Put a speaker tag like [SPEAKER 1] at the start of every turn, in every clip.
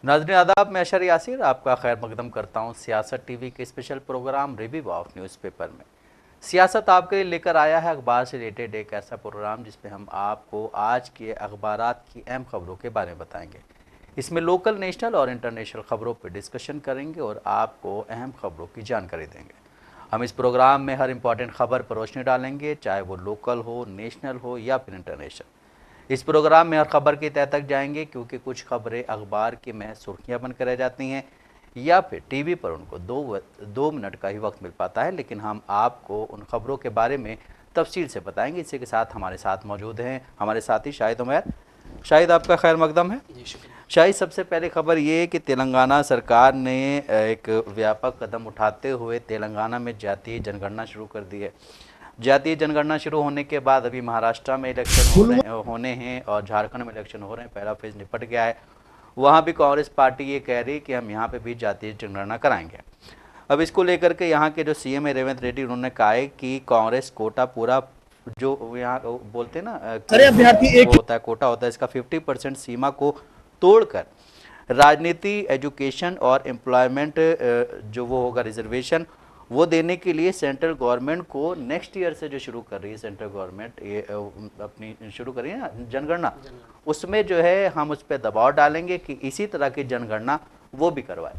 [SPEAKER 1] नाज़रीन आदाब, मैं अशर यासिर आपका खैर मकदम करता हूँ सियासत टीवी के special program review of newspaper में। सियासत आपके लिए लेकर आया है अखबार से रिलेटेड एक ऐसा प्रोग्राम जिसमें हम आपको आज के अखबारात की अहम खबरों के बारे में बताएंगे। इसमें लोकल, नेशनल और इंटरनेशनल खबरों पर डिस्कशन करेंगे और आपको अहम खबरों की जानकारी देंगे। हम इस प्रोग्राम में हर इंपॉर्टेंट खबर पर रोशनी डालेंगे, चाहे वो लोकल हो, नेशनल हो या फिर इंटरनेशनल। इस प्रोग्राम में हर खबर की तह तक जाएंगे, क्योंकि कुछ खबरें अखबार की महज सुर्खियां बनकर रह जाती हैं या फिर टीवी पर उनको दो मिनट का ही वक्त मिल पाता है, लेकिन हम आपको उन खबरों के बारे में तफसील से बताएंगे। इसी के साथ हमारे साथ मौजूद हैं हमारे साथी शाहिद उमैर। शाहिद, आपका खैर मकदम है।
[SPEAKER 2] जी शुक्रिया।
[SPEAKER 1] शाहिद, सबसे पहले खबर ये है कि तेलंगाना सरकार ने एक व्यापक कदम उठाते हुए तेलंगाना में जातीय जनगणना शुरू कर दी है। जातीय जनगणना शुरू होने के बाद अभी महाराष्ट्र में इलेक्शन होने हैं और झारखंड में इलेक्शन हो रहे हैं। पहला फेज निपट गया है। वहाँ भी कांग्रेस पार्टी ये कह रही है कि हम यहाँ पे भी जातीय जनगणना कराएंगे। अब इसको लेकर के यहाँ के जो सीएम है रेवंत रेड्डी, उन्होंने कहा है कि कांग्रेस कोटा पूरा, जो यहाँ बोलते हैं ना
[SPEAKER 3] अरे अभ्यर्थी एक
[SPEAKER 1] वो होता है कोटा होता है, इसका 50% सीमा को तोड़कर राजनीति, एजुकेशन और एम्प्लॉयमेंट जो वो होगा रिजर्वेशन, वो देने के लिए सेंट्रल गवर्नमेंट को नेक्स्ट ईयर से जो शुरू कर रही है सेंट्रल गवर्नमेंट, ये अपनी शुरू कर रही है ना जनगणना, उसमें जो है हम उस पर दबाव डालेंगे कि इसी तरह की जनगणना वो भी करवाए।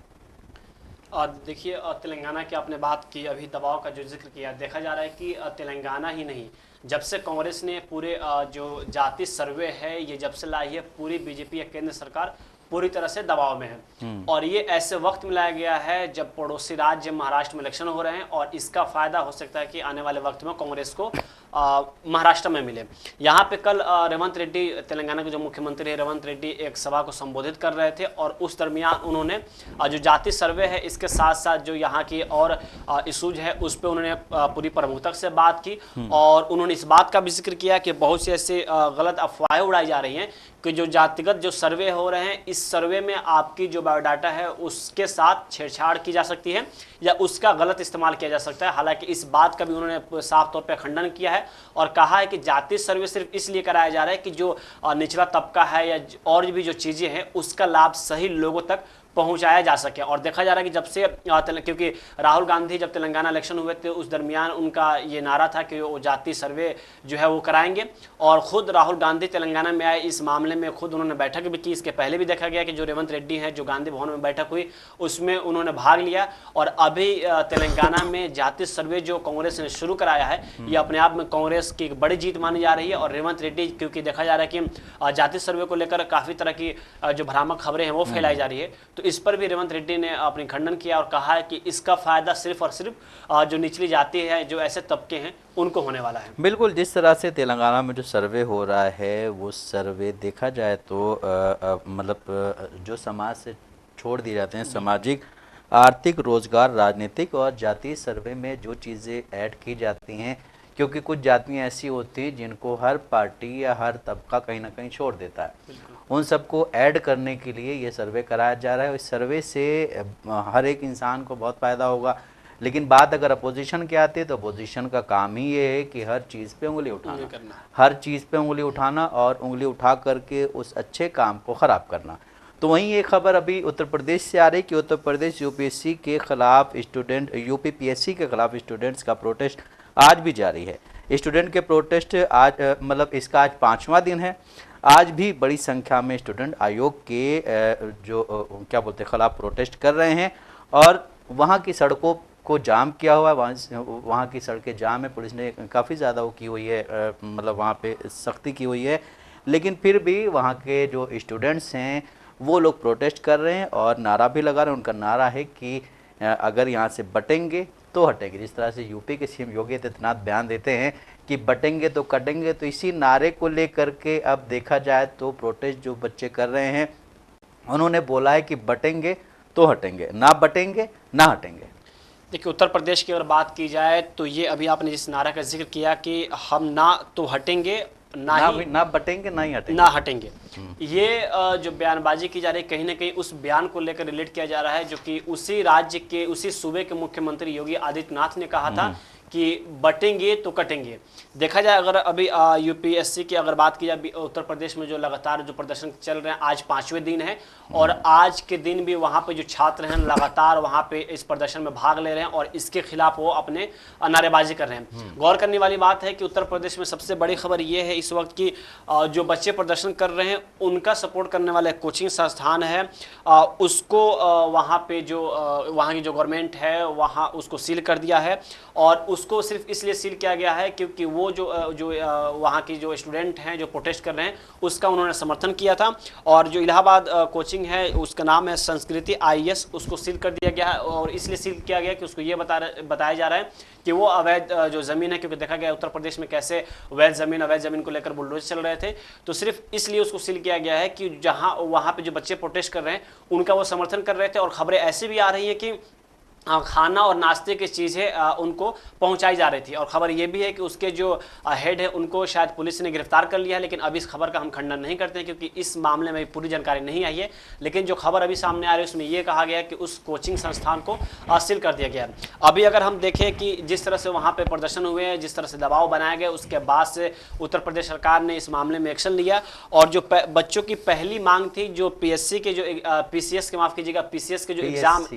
[SPEAKER 2] देखिए, तेलंगाना की आपने बात की, अभी दबाव का जो जिक्र किया, देखा जा रहा है कि तेलंगाना ही नहीं, जब से कांग्रेस ने पूरे जो जाति सर्वे है ये जब से लाई है, पूरी बीजेपी या केंद्र सरकार पूरी तरह से दबाव में है। और ये ऐसे वक्त में लाया गया है जब पड़ोसी राज्य महाराष्ट्र में इलेक्शन हो रहे हैं और इसका फायदा हो सकता है कि आने वाले वक्त में कांग्रेस को महाराष्ट्र में मिले। यहाँ पे कल रेवंत रेड्डी, तेलंगाना के जो मुख्यमंत्री है रेवंत रेड्डी, एक सभा को संबोधित कर रहे थे और उस दरमियान उन्होंने जो जाति सर्वे है इसके साथ साथ जो यहाँ की और इशूज है उस पर उन्होंने पूरी प्रमुखता से बात की। और उन्होंने इस बात का भी जिक्र किया कि बहुत सी ऐसी गलत अफवाहें उड़ाई जा रही हैं कि जो जातिगत जो सर्वे हो रहे हैं, इस सर्वे में आपकी जो बायोडाटा है उसके साथ छेड़छाड़ की जा सकती है या उसका गलत इस्तेमाल किया जा सकता है। हालांकि इस बात का भी उन्होंने साफ तौर पर खंडन किया है और कहा है कि जाति सर्वे सिर्फ इसलिए कराया जा रहा है कि जो निचला तबका है या और भी जो चीज़ें हैं उसका लाभ सही लोगों तक पहुंचाया जा सके। और देखा जा रहा है कि जब से क्योंकि राहुल गांधी जब तेलंगाना इलेक्शन हुए थे उस दरमियान उनका ये नारा था कि वो जाति सर्वे जो है वो कराएंगे और खुद राहुल गांधी तेलंगाना में आए, इस मामले में खुद उन्होंने बैठक भी की। इसके पहले भी देखा गया कि जो रेवंत रेड्डी हैं, जो गांधी भवन में बैठक हुई उसमें उन्होंने भाग लिया। और अभी तेलंगाना में जाति सर्वे जो कांग्रेस ने शुरू कराया है ये अपने आप में कांग्रेस की एक बड़ी जीत मानी जा रही है। और रेवंत रेड्डी, क्योंकि देखा जा रहा है कि जाति सर्वे को लेकर काफ़ी तरह की जो भ्रामक खबरें हैं वो फैलाई जा रही है, तो इस पर भी रेवंत रेड्डी ने अपनी खंडन किया और कहा है कि इसका फायदा सिर्फ और सिर्फ जो निचली जाति है, जो ऐसे तबके हैं उनको होने वाला है।
[SPEAKER 1] बिल्कुल, जिस तरह से तेलंगाना में जो सर्वे हो रहा है वो सर्वे देखा जाए तो मतलब जो समाज से छोड़ दिए जाते हैं, सामाजिक, आर्थिक, रोजगार, राजनीतिक और जातीय सर्वे में जो चीज़ें ऐड की जाती हैं, क्योंकि कुछ जातियाँ ऐसी होती हैं जिनको हर पार्टी या हर तबका कहीं ना कहीं छोड़ देता है, उन सबको ऐड करने के लिए ये सर्वे कराया जा रहा है। इस सर्वे से हर एक इंसान को बहुत फ़ायदा होगा। लेकिन बात अगर अपोजिशन की आती है तो अपोजिशन का काम ही ये है कि हर चीज़ पे उंगली उठाना, हर चीज़ पे उंगली उठाना और उंगली उठा करके उस अच्छे काम को ख़राब करना। तो वहीं एक खबर अभी उत्तर प्रदेश से आ रही कि उत्तर प्रदेश यूपीएससी के खिलाफ यूपीपीएससी के खिलाफ स्टूडेंट्स का प्रोटेस्ट आज भी जारी है। स्टूडेंट के प्रोटेस्ट आज मतलब इसका आज 5वां दिन है। आज भी बड़ी संख्या में स्टूडेंट आयोग के जो क्या बोलते हैं खिलाफ प्रोटेस्ट कर रहे हैं और वहाँ की सड़कों को जाम किया हुआ है। वहाँ की सड़कें जाम है, पुलिस ने काफ़ी ज़्यादा वो की हुई है, मतलब वहाँ पे सख्ती की हुई है। लेकिन फिर भी वहाँ के जो स्टूडेंट्स हैं वो लोग प्रोटेस्ट कर रहे हैं और नारा भी लगा रहे हैं। उनका नारा है कि अगर यहाँ से बटेंगे तो हटेंगे। जिस तरह से यूपी के सीएम योगी आदित्यनाथ बयान देते हैं कि बटेंगे तो कटेंगे, तो इसी नारे को लेकर के अब देखा जाए तो प्रोटेस्ट जो बच्चे कर रहे हैं उन्होंने बोला है कि बटेंगे तो हटेंगे, ना बटेंगे ना हटेंगे।
[SPEAKER 2] देखिए, उत्तर प्रदेश की अगर बात की जाए तो ये अभी आपने जिस नारा का जिक्र किया कि हम ना तो हटेंगे
[SPEAKER 1] ना बटेंगे ना ही हटेंगे,
[SPEAKER 2] ना हटेंगे, ये जो बयानबाजी की जा रही है कहीं ना कहीं उस बयान को लेकर रिलेट किया जा रहा है जो कि उसी राज्य के, उसी सूबे के मुख्यमंत्री योगी आदित्यनाथ ने कहा था कि बटेंगे तो कटेंगे। देखा जाए अगर अभी यूपीएससी की अगर बात की जाए उत्तर प्रदेश में जो लगातार जो प्रदर्शन चल रहे हैं, आज 5वें दिन है और आज के दिन भी वहाँ पे जो छात्र हैं लगातार वहाँ पे इस प्रदर्शन में भाग ले रहे हैं और इसके खिलाफ वो अपने नारेबाजी कर रहे हैं। गौर करने वाली बात है कि उत्तर प्रदेश में सबसे बड़ी खबर ये है इस वक्त की, जो बच्चे प्रदर्शन कर रहे हैं उनका सपोर्ट करने वाले कोचिंग संस्थान है, उसको वहाँ पे जो वहाँ की जो गवर्नमेंट है वहाँ उसको सील कर दिया है। और उसको सिर्फ इसलिए सील किया गया है क्योंकि वो जो वहाँ की जो स्टूडेंट हैं जो प्रोटेस्ट कर रहे हैं उसका उन्होंने समर्थन किया था। और जो इलाहाबाद कोचिंग है उसका नाम है संस्कृति IAS, उसको सील कर दिया गया है। और इसलिए सील किया गया कि उसको ये बताया जा रहा है कि वो अवैध जो ज़मीन है, क्योंकि देखा गया उत्तर प्रदेश में कैसे अवैध ज़मीन को लेकर बुलडोजर चल रहे थे, तो सिर्फ इसलिए उसको सील किया गया है कि जहां वहाँ पे जो बच्चे प्रोटेस्ट कर रहे हैं उनका वो समर्थन कर रहे थे। और खबरें ऐसी भी आ रही है कि खाना और नाश्ते की चीज़ें उनको पहुंचाई जा रही थी। और ख़बर ये भी है कि उसके जो हेड है उनको शायद पुलिस ने गिरफ्तार कर लिया है, लेकिन अभी इस खबर का हम खंडन नहीं करते हैं क्योंकि इस मामले में पूरी जानकारी नहीं आई है। लेकिन जो खबर अभी सामने आ रही है उसमें यह कहा गया है कि उस कोचिंग संस्थान को सील कर दिया गया है। अभी अगर हम देखें कि जिस तरह से वहाँ पर प्रदर्शन हुए हैं, जिस तरह से दबाव बनाया गया, उसके बाद से उत्तर प्रदेश सरकार ने इस मामले में एक्शन लिया। और जो बच्चों की पहली मांग थी जो PSC के जो PCS के माफ़ कीजिएगा PCS के जो एग्ज़ाम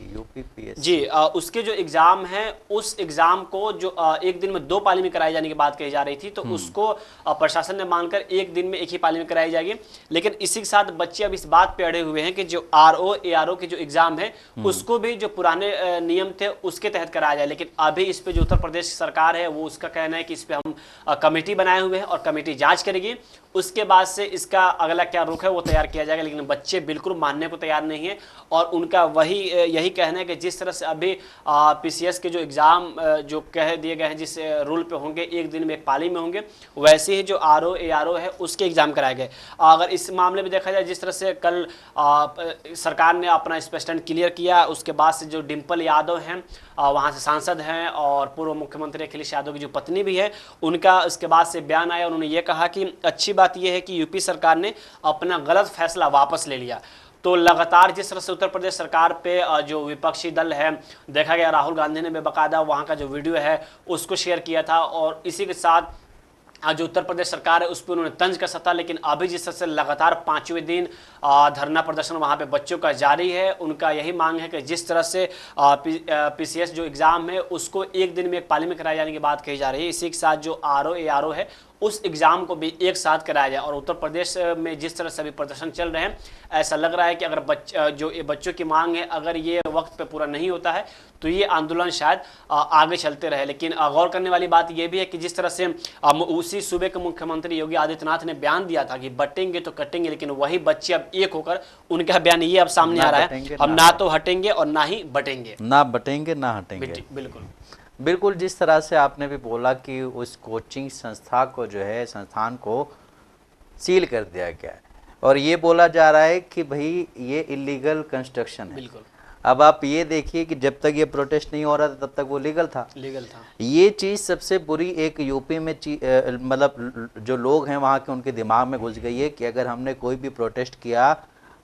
[SPEAKER 2] जी उसके जो एग्जाम है उस एग्जाम को जो एक दिन में 2 पाली में कराई जाने की बात कही जा रही थी, तो उसको प्रशासन ने मानकर एक दिन में एक ही पाली में कराई जाएगी। लेकिन इसी के साथ बच्चे अब इस बात पे अड़े हुए हैं कि जो RO ARO के जो एग्जाम है उसको भी जो पुराने नियम थे उसके तहत कराया जाए। लेकिन अभी इस पे जो उत्तर प्रदेश सरकार है वो उसका कहना है कि इस पे हम कमेटी बनाए हुए हैं और कमेटी जांच करेगी, उसके बाद से इसका अगला क्या रुख है वो तैयार किया जाएगा। लेकिन बच्चे बिल्कुल मानने को तैयार नहीं है और उनका यही कहना है कि जिस तरह से अभी PCS के जो एग्ज़ाम जो कह दिए गए हैं जिस रूल पे होंगे एक दिन में एक पाली में होंगे, वैसे ही जो RO ARO है उसके एग्ज़ाम कराए गए। अगर इस मामले में देखा जाए जिस तरह से कल सरकार ने अपना स्पष्टीकरण क्लियर किया, उसके बाद से जो डिम्पल यादव हैं वहाँ से सांसद हैं और पूर्व मुख्यमंत्री अखिलेश यादव की जो पत्नी भी है उनका उसके बाद से बयान आया। उन्होंने ये कहा कि अच्छी बात यह है कि यूपी सरकार ने अपना गलत फैसला वापस ले लिया। तो लगातार जिस तरह से उत्तर प्रदेश सरकार पे जो विपक्षी दल है, देखा गया राहुल गांधी ने बेबाकायदा वहाँ का जो वीडियो है उसको शेयर किया था और इसी के साथ जो उत्तर प्रदेश सरकार है उस पर उन्होंने तंज कसा था। लेकिन अभी जिस तरह से लगातार 5वें दिन धरना प्रदर्शन वहाँ पे बच्चों का जारी है, उनका यही मांग है कि जिस तरह से PCS जो एग्ज़ाम है उसको एक दिन में एक पाली में कराए जाने की बात कही जा रही है, इसी के साथ जो RO ARO है उस एग्ज़ाम को भी एक साथ कराया जाए। और उत्तर प्रदेश में जिस तरह से अभी प्रदर्शन चल रहे हैं ऐसा लग रहा है कि अगर जो ये बच्चों की मांग है अगर ये वक्त पे पूरा नहीं होता है तो ये आंदोलन शायद आगे चलते रहे। लेकिन गौर करने वाली बात ये भी है कि जिस तरह से उसी सूबे के मुख्यमंत्री योगी आदित्यनाथ ने बयान दिया था कि बटेंगे तो कटेंगे, लेकिन वही बच्चे अब एक होकर उनका बयान ये अब सामने आ रहा है, हम ना तो हटेंगे और ना ही बटेंगे,
[SPEAKER 1] ना बटेंगे ना हटेंगे। बिल्कुल जिस तरह से आपने भी बोला कि उस कोचिंग संस्था को जो है संस्थान को सील कर दिया गया है और ये बोला जा रहा है कि भाई ये इलीगल कंस्ट्रक्शन है।
[SPEAKER 2] बिल्कुल।
[SPEAKER 1] अब आप ये देखिए कि जब तक ये प्रोटेस्ट नहीं हो रहा था तब तक वो लीगल था। ये चीज़ सबसे बुरी एक यूपी में मतलब जो लोग हैं वहाँ के उनके दिमाग में घुस गई है कि अगर हमने कोई भी प्रोटेस्ट किया,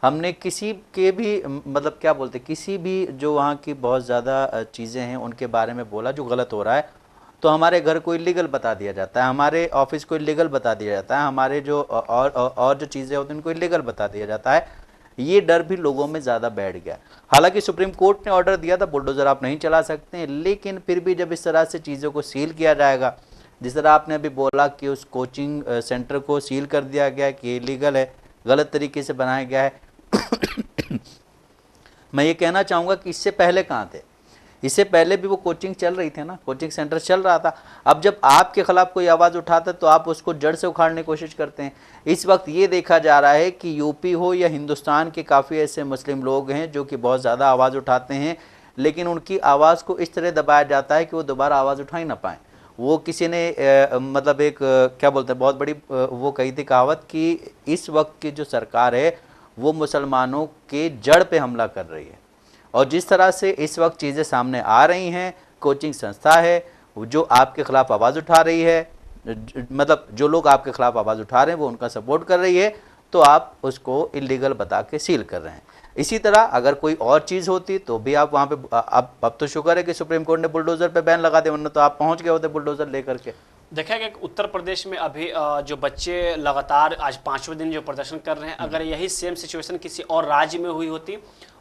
[SPEAKER 1] हमने किसी के भी मतलब क्या बोलते किसी भी जो वहाँ की बहुत ज़्यादा चीज़ें हैं उनके बारे में बोला जो गलत हो रहा है, तो हमारे घर को इलीगल बता दिया जाता है, हमारे ऑफिस को इलीगल बता दिया जाता है, हमारे जो और जो चीज़ें होती हैं उनको इलीगल बता दिया जाता है। ये डर भी लोगों में ज़्यादा बैठ गया। हालांकि सुप्रीम कोर्ट ने ऑर्डर दिया था बुलडोज़र आप नहीं चला सकते हैं, लेकिन फिर भी जब इस तरह से चीज़ों को सील किया जाएगा, जिस तरह आपने अभी बोला कि उस कोचिंग सेंटर को सील कर दिया गया है कि इलीगल है, गलत तरीके से बनाया गया है। मैं ये कहना चाहूँगा कि इससे पहले कहाँ थे, इससे पहले भी वो कोचिंग चल रही थी ना, कोचिंग सेंटर चल रहा था। अब जब आपके खिलाफ कोई आवाज़ उठाता है तो आप उसको जड़ से उखाड़ने की कोशिश करते हैं। इस वक्त ये देखा जा रहा है कि यूपी हो या हिंदुस्तान के काफ़ी ऐसे मुस्लिम लोग हैं जो कि बहुत ज़्यादा आवाज़ उठाते हैं, लेकिन उनकी आवाज़ को इस तरह दबाया जाता है कि वो दोबारा आवाज़ उठा ही ना पाएँ। वो किसी ने मतलब एक क्या बोलते हैं बहुत बड़ी वो कही थी कहावत कि इस वक्त की जो सरकार है वो मुसलमानों के जड़ पे हमला कर रही है। और जिस तरह से इस वक्त चीज़ें सामने आ रही हैं, कोचिंग संस्था है जो आपके खिलाफ आवाज़ उठा रही है, मतलब जो लोग आपके खिलाफ आवाज़ उठा रहे हैं वो उनका सपोर्ट कर रही है, तो आप उसको इलीगल बता के सील कर रहे हैं। इसी तरह अगर कोई और चीज़ होती तो भी आप वहाँ पे अब तो शुक्र है कि सुप्रीम कोर्ट ने बुलडोज़र पे बैन लगा दिया, वरना तो आप पहुँच गए होते बुलडोज़र लेकर के।
[SPEAKER 2] देखा गया कि उत्तर प्रदेश में अभी जो बच्चे लगातार आज 5वें दिन जो प्रदर्शन कर रहे हैं, अगर यही सेम सिचुएशन किसी और राज्य में हुई होती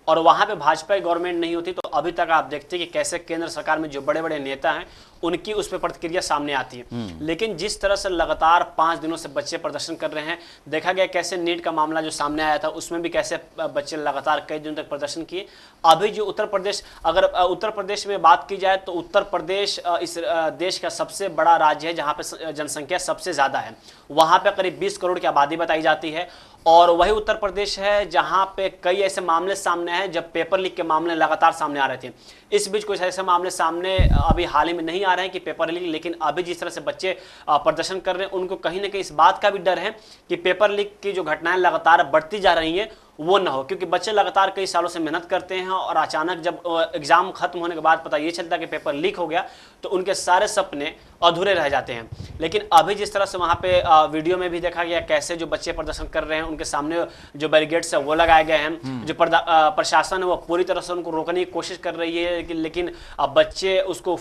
[SPEAKER 2] और वहां पे भाजपा की गवर्नमेंट नहीं होती तो अभी तक आप देखते कि कैसे केंद्र सरकार में जो बड़े बड़े नेता हैं उनकी उस पर प्रतिक्रिया सामने आती है। लेकिन जिस तरह से लगातार 5 दिनों से बच्चे प्रदर्शन कर रहे हैं, देखा गया कैसे नीट का मामला जो सामने आया था उसमें भी कैसे बच्चे लगातार कई दिनों तक प्रदर्शन किए। अभी जो उत्तर प्रदेश, अगर उत्तर प्रदेश में बात की जाए तो उत्तर प्रदेश इस देश का सबसे बड़ा राज्य है जहां पे जनसंख्या सबसे ज्यादा है। वहां पे करीब 20 करोड़ की आबादी बताई जाती है और वही उत्तर प्रदेश है जहां पे कई ऐसे मामले सामने हैं जब पेपर लीक के मामले लगातार सामने आ रहे थे। इस बीच कुछ ऐसे मामले सामने अभी हाल ही में नहीं आ रहे हैं कि पेपर लीक, लेकिन अभी जिस तरह से बच्चे प्रदर्शन कर रहे हैं उनको कहीं ना कहीं इस बात का भी डर है कि पेपर लीक की जो घटनाएं लगातार बढ़ती जा रही हैं वो ना हो, क्योंकि बच्चे लगातार कई सालों से मेहनत करते हैं और अचानक जब एग्जाम खत्म होने के बाद पता ये चलता है कि पेपर लीक हो गया तो उनके सारे सपने अधूरे रह जाते हैं। लेकिन अभी जिस तरह से वहां पे वीडियो में भी देखा गया कैसे जो बच्चे प्रदर्शन कर रहे हैं उनके सामने जो बैरिकेड्स है वो लगाए गए हैं, जो प्रशासन है वो पूरी तरह से उनको रोकने की कोशिश कर रही है लेकिन बच्चे उसको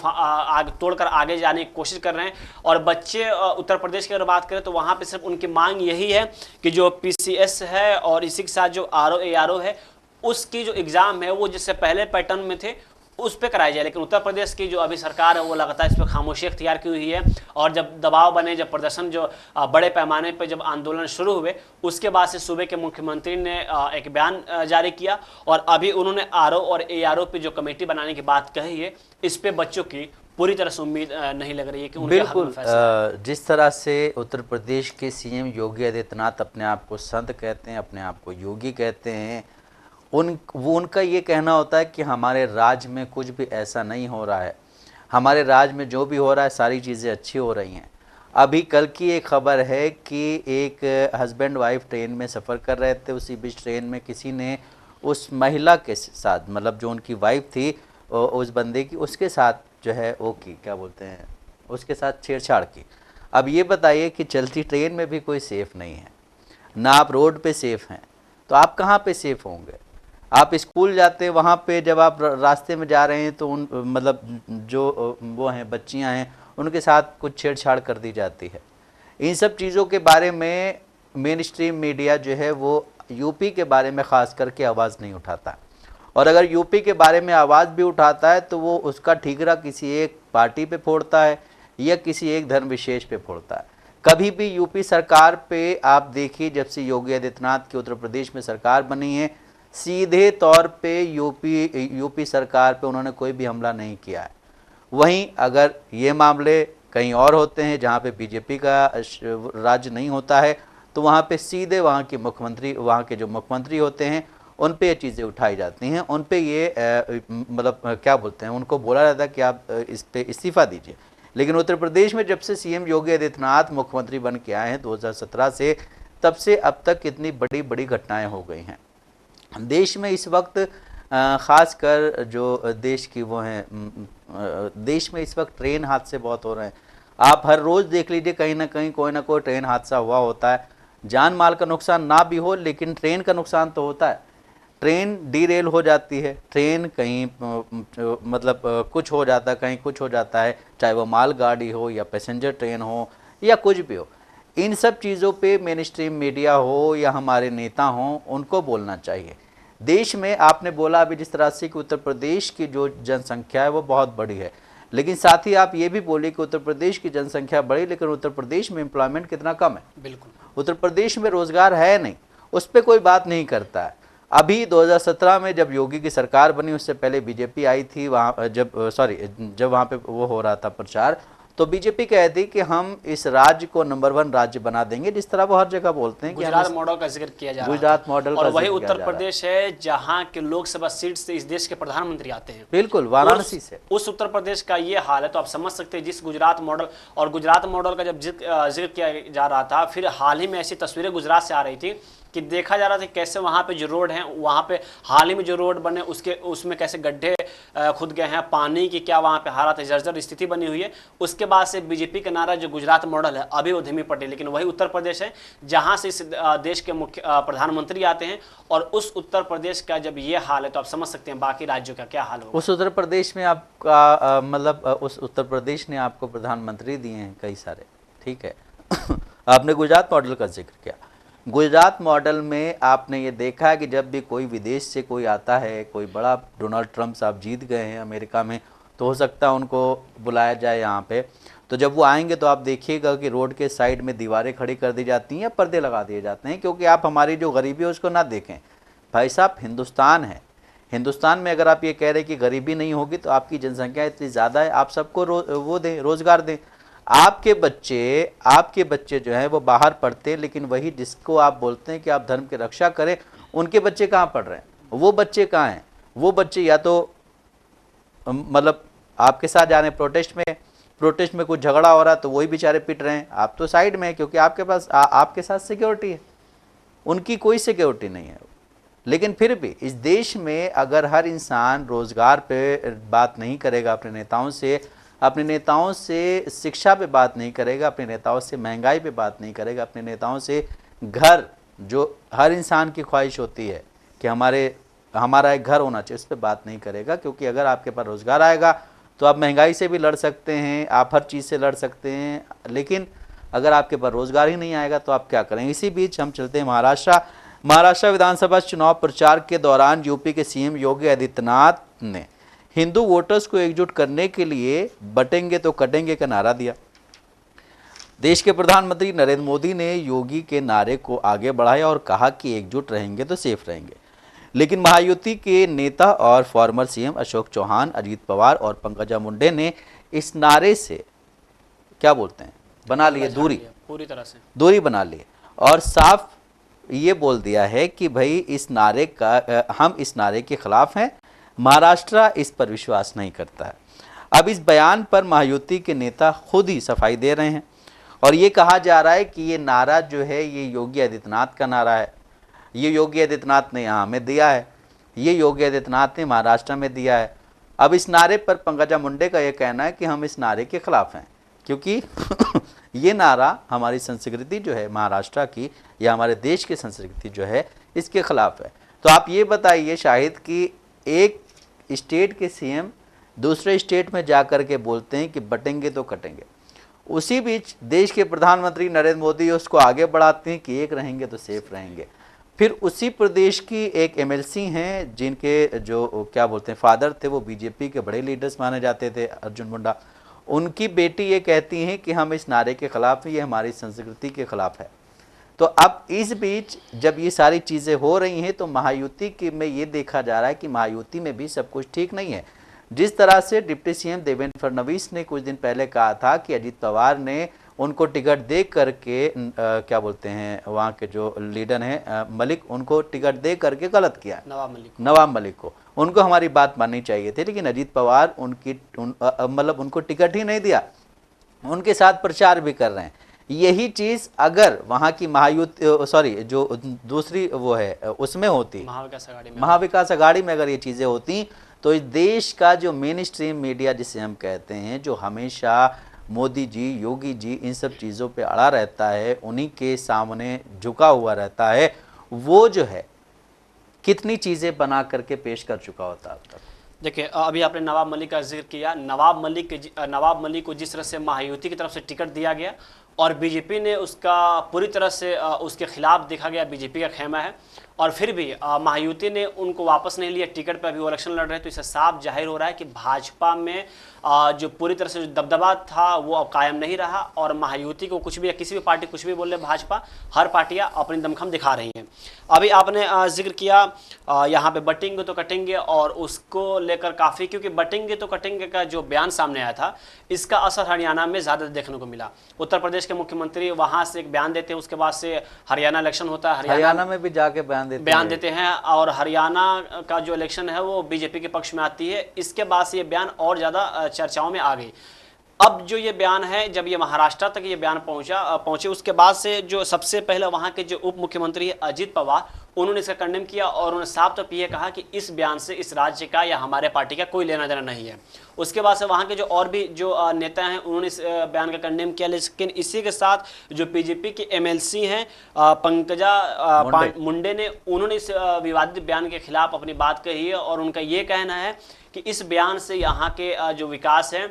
[SPEAKER 2] तोड़कर आगे जाने की कोशिश कर रहे हैं। और बच्चे उत्तर प्रदेश की अगर बात करें तो वहां पे सिर्फ उनकी मांग यही है कि जो पीसीएस है और इसी के साथ जो आरओ एआरओ है उसकी जो एग्जाम है वो जिससे पहले पैटर्न में थे उस पे कराई जाए। लेकिन उत्तर प्रदेश की जो अभी सरकार है वो लगातार इस पर खामोशी अख्तियार की हुई है और जब दबाव बने, जब प्रदर्शन जो बड़े पैमाने पे जब आंदोलन शुरू हुए उसके बाद से सूबे के मुख्यमंत्री ने एक बयान जारी किया और अभी उन्होंने आरओ और एआरओ पे जो कमेटी बनाने की बात कही है इस पे बच्चों की पूरी तरह से उम्मीद नहीं लग रही है कि उनके
[SPEAKER 1] बिल्कुल जिस तरह से उत्तर प्रदेश के सीएम योगी आदित्यनाथ अपने आप को संत कहते हैं, अपने आप को योगी कहते हैं, उनका ये कहना होता है कि हमारे राज्य में कुछ भी ऐसा नहीं हो रहा है, हमारे राज्य में जो भी हो रहा है सारी चीज़ें अच्छी हो रही हैं। अभी कल की एक खबर है कि एक हस्बैंड वाइफ ट्रेन में सफ़र कर रहे थे, उसी बीच ट्रेन में किसी ने उस महिला के साथ, मतलब जो उनकी वाइफ थी उस बंदे की, उसके साथ जो है वो की क्या बोलते हैं, उसके साथ छेड़छाड़ की। अब ये बताइए कि चलती ट्रेन में भी कोई सेफ़ नहीं है, ना आप रोड पे सेफ़ हैं, तो आप कहाँ पे सेफ़ होंगे। आप स्कूल जाते हैं वहाँ पे जब आप रास्ते में जा रहे हैं तो उन मतलब जो वो हैं बच्चियाँ हैं उनके साथ कुछ छेड़छाड़ कर दी जाती है। इन सब चीज़ों के बारे में मेन स्ट्रीम मीडिया जो है वो यूपी के बारे में ख़ास करके आवाज़ नहीं उठाता, और अगर यूपी के बारे में आवाज़ भी उठाता है तो वो उसका ठीकरा किसी एक पार्टी पे फोड़ता है या किसी एक धर्म विशेष पे फोड़ता है। कभी भी यूपी सरकार पे आप देखिए, जब से योगी आदित्यनाथ की उत्तर प्रदेश में सरकार बनी है, सीधे तौर पे यूपी सरकार पे उन्होंने कोई भी हमला नहीं किया है। वहीं अगर ये मामले कहीं और होते हैं जहाँ पे बीजेपी का राज्य नहीं होता है तो वहाँ पे सीधे वहाँ के जो मुख्यमंत्री होते हैं उन पे ये चीज़ें उठाई जाती हैं, उन पे ये मतलब क्या बोलते हैं, उनको बोला जाता है कि आप इस पे इस्तीफ़ा दीजिए। लेकिन उत्तर प्रदेश में जब से सीएम योगी आदित्यनाथ मुख्यमंत्री बन के आए हैं 2017 से, तब से अब तक कितनी बड़ी बड़ी घटनाएं हो गई हैं देश में। इस वक्त ख़ास कर जो देश की वो हैं, देश में इस वक्त ट्रेन हादसे बहुत हो रहे हैं। आप हर रोज़ देख लीजिए कहीं ना कहीं कोई ना कोई ट्रेन हादसा हुआ होता है। जान माल का नुकसान ना भी हो लेकिन ट्रेन का नुकसान तो होता है। ट्रेन डीरेल हो जाती है, ट्रेन कहीं मतलब कुछ हो जाता है, कहीं कुछ हो जाता है, चाहे वो माल गाड़ी हो या पैसेंजर ट्रेन हो या कुछ भी हो। इन सब चीज़ों पे मेन स्ट्रीम मीडिया हो या हमारे नेता हों, उनको बोलना चाहिए। देश में आपने बोला अभी जिस तरह से कि उत्तर प्रदेश की जो जनसंख्या है वो बहुत बड़ी है, लेकिन साथ ही आप ये भी बोले कि उत्तर प्रदेश की जनसंख्या बड़ी लेकिन उत्तर प्रदेश में एम्प्लॉयमेंट कितना कम है।
[SPEAKER 2] बिल्कुल,
[SPEAKER 1] उत्तर प्रदेश में रोज़गार है नहीं, उस पर कोई बात नहीं करता है। अभी 2017 में जब योगी की सरकार बनी, उससे पहले बीजेपी आई थी, वहाँ जब वहाँ पे वो हो रहा था प्रचार, तो बीजेपी कहती कि हम इस राज्य को नंबर 1 राज्य बना देंगे, जिस तरह वो हर जगह बोलते हैं कि
[SPEAKER 2] गुजरात मॉडल का जिक्र किया जा रहा है।
[SPEAKER 1] गुजरात मॉडल
[SPEAKER 2] और वही उत्तर प्रदेश है जहां के लोकसभा सीट से इस देश के प्रधानमंत्री आते हैं।
[SPEAKER 1] बिल्कुल, वाराणसी से।
[SPEAKER 2] उस उत्तर प्रदेश का ये हाल है तो आप समझ सकते हैं जिस गुजरात मॉडल, और गुजरात मॉडल का जब जिक्र किया जा रहा था, फिर हाल ही में ऐसी तस्वीरें गुजरात से आ रही थी कि देखा जा रहा था कैसे वहाँ पे जो रोड हैं, वहाँ पे हाल ही में जो रोड बने उसमें कैसे गड्ढे खुद गए हैं, पानी की क्या वहाँ पे हालत है, जर्जर स्थिति बनी हुई है। उसके बाद से बीजेपी का नारा जो गुजरात मॉडल है अभी वो धीमी पड़ी, लेकिन वही उत्तर प्रदेश है जहाँ से इस देश के मुख्य प्रधानमंत्री आते हैं, और उस उत्तर प्रदेश का जब ये हाल है तो आप समझ सकते हैं बाकी राज्यों का क्या हाल होगा।
[SPEAKER 1] उस उत्तर प्रदेश में आपका मतलब उस उत्तर प्रदेश ने आपको प्रधानमंत्री दिए हैं कई सारे, ठीक है। आपने गुजरात मॉडल का जिक्र किया। गुजरात मॉडल में आपने ये देखा है कि जब भी कोई विदेश से कोई आता है, कोई बड़ा, डोनाल्ड ट्रंप साहब जीत गए हैं अमेरिका में, तो हो सकता है उनको बुलाया जाए यहाँ पे। तो जब वो आएंगे तो आप देखिएगा कि रोड के साइड में दीवारें खड़ी कर दी जाती हैं या पर्दे लगा दिए जाते हैं, क्योंकि आप हमारी जो गरीबी है उसको ना देखें। भाई साहब, हिंदुस्तान है, हिंदुस्तान में अगर आप ये कह रहे हैं कि गरीबी नहीं होगी तो आपकी जनसंख्या इतनी ज़्यादा है, आप सबको वो दें, रोज़गार दें। आपके बच्चे जो हैं वो बाहर पढ़ते हैं, लेकिन वही जिसको आप बोलते हैं कि आप धर्म की रक्षा करें, उनके बच्चे कहाँ पढ़ रहे हैं? वो बच्चे कहाँ हैं? वो बच्चे या तो मतलब आपके साथ जा रहे हैं प्रोटेस्ट में कुछ झगड़ा हो रहा है तो वही बेचारे पिट रहे हैं, आप तो साइड में हैं क्योंकि आपके पास आपके साथ सिक्योरिटी है, उनकी कोई सिक्योरिटी नहीं है। लेकिन फिर भी इस देश में अगर हर इंसान रोज़गार पे बात नहीं करेगा, अपने नेताओं से शिक्षा पे बात नहीं करेगा, अपने नेताओं से महंगाई पे बात नहीं करेगा, अपने नेताओं से घर, जो हर इंसान की ख्वाहिश होती है कि हमारा एक घर होना चाहिए, उस पर बात नहीं करेगा, क्योंकि अगर आपके पास रोज़गार आएगा तो आप महंगाई से भी लड़ सकते हैं, आप हर चीज़ से लड़ सकते हैं। लेकिन अगर आपके पास रोज़गार ही नहीं आएगा तो आप क्या करेंगे? इसी बीच हम चलते हैं महाराष्ट्र विधानसभा चुनाव प्रचार के दौरान यूपी के सीएम योगी आदित्यनाथ ने हिंदू वोटर्स को एकजुट करने के लिए बटेंगे तो कटेंगे का नारा दिया। देश के प्रधानमंत्री नरेंद्र मोदी ने योगी के नारे को आगे बढ़ाया और कहा कि एकजुट रहेंगे तो सेफ रहेंगे। लेकिन महायुति के नेता और फॉर्मर सीएम अशोक चौहान, अजीत पवार और पंकजा मुंडे ने इस नारे से क्या बोलते हैं, बना लिए दूरी,
[SPEAKER 2] पूरी तरह से
[SPEAKER 1] दूरी बना ली और साफ ये बोल दिया है कि भाई हम इस नारे के खिलाफ हैं, महाराष्ट्र इस पर विश्वास नहीं करता है। अब इस बयान पर महायुति के नेता खुद ही सफाई दे रहे हैं और ये कहा जा रहा है कि ये नारा जो है ये योगी आदित्यनाथ का नारा है, ये योगी आदित्यनाथ ने यहाँ में दिया है, ये योगी आदित्यनाथ ने महाराष्ट्र में दिया है। अब इस नारे पर पंकजा मुंडे का ये कहना है कि हम इस नारे के खिलाफ हैं, क्योंकि ये नारा हमारी संस्कृति जो है महाराष्ट्र की या हमारे देश की संस्कृति जो है इसके खिलाफ है। तो आप ये बताइए शाहिद कि एक स्टेट के सीएम दूसरे स्टेट में जाकर के बोलते हैं कि बटेंगे तो कटेंगे, उसी बीच देश के प्रधानमंत्री नरेंद्र मोदी उसको आगे बढ़ाते हैं कि एक रहेंगे तो सेफ रहेंगे। फिर उसी प्रदेश की एक एमएलसी हैं जिनके जो क्या बोलते हैं फादर थे, वो बीजेपी के बड़े लीडर्स माने जाते थे, अर्जुन मुंडा, उनकी बेटी ये कहती हैं कि हम इस नारे के खिलाफ हैं, ये हमारी संस्कृति के खिलाफ है। तो अब इस बीच जब ये सारी चीज़ें हो रही हैं तो महायुति में ये देखा जा रहा है कि महायुति में भी सब कुछ ठीक नहीं है। जिस तरह से डिप्टी सीएम देवेंद्र फडणवीस ने कुछ दिन पहले कहा था कि अजीत पवार ने उनको टिकट दे करके क्या बोलते हैं वहाँ के जो लीडर हैं मलिक, उनको टिकट दे करके गलत किया, नवाब मलिक को, उनको हमारी बात माननी चाहिए थी। लेकिन अजीत पवार मतलब उनको टिकट ही नहीं दिया, उनके साथ प्रचार भी कर रहे हैं। यही चीज़ अगर वहाँ की महायुति जो दूसरी वो है उसमें होती, महाविकास अघाड़ी में अगर ये चीज़ें होती तो इस देश का जो मेन स्ट्रीम मीडिया जिसे हम कहते हैं, जो हमेशा मोदी जी, योगी जी इन सब चीज़ों पे अड़ा रहता है, उन्हीं के सामने झुका हुआ रहता है, वो जो है कितनी चीज़ें बना करके पेश कर चुका होता है।
[SPEAKER 2] देखिए अभी आपने नवाब मलिक का जिक्र किया, नवाब मलिक को जिस तरह से महायुति की तरफ से टिकट दिया गया और बीजेपी ने उसका पूरी तरह से उसके खिलाफ देखा गया, बीजेपी का खेमा है, और फिर भी महायुति ने उनको वापस नहीं लिया टिकट पर, अभी वो इलेक्शन लड़ रहे हैं। तो इससे साफ जाहिर हो रहा है कि भाजपा में जो पूरी तरह से जो दबदबा था वो अब कायम नहीं रहा और महायुति को कुछ भी या किसी भी पार्टी कुछ भी बोल रहे, भाजपा हर पार्टियां अपनी दमखम दिखा रही हैं। अभी आपने जिक्र किया यहाँ पे बटेंगे तो कटेंगे और उसको लेकर काफ़ी, क्योंकि बटेंगे तो कटेंगे का जो बयान सामने आया था इसका असर हरियाणा में ज़्यादा देखने को मिला। उत्तर प्रदेश के मुख्यमंत्री वहाँ से एक बयान देते हैं, उसके बाद से हरियाणा इलेक्शन होता है,
[SPEAKER 1] हरियाणा में भी जाके बयान
[SPEAKER 2] देते हैं और हरियाणा का जो इलेक्शन है वो बीजेपी के पक्ष में आती है। इसके बाद से ये बयान और ज़्यादा चर्चाओं में आ गई। अब जो ये बयान है, जब ये महाराष्ट्र तक ये बयान पहुंचे उसके बाद से जो सबसे पहले वहां के जो उप मुख्यमंत्री है अजित पवार, उन्होंने इसका खंडन किया और उन्होंने साफ तौर पर यह कहा कि इस बयान से इस राज्य का या हमारे पार्टी का कोई लेना देना नहीं है। उसके बाद से वहां के जो और भी जो नेता हैं उन्होंने इस बयान का खंडन किया। लेकिन इसी के साथ जो बीजेपी के एमएलसी हैं पंकजा मुंडे ने, उन्होंने इस विवादित बयान के खिलाफ अपनी बात कही है और उनका ये कहना है कि इस बयान से यहाँ के जो विकास है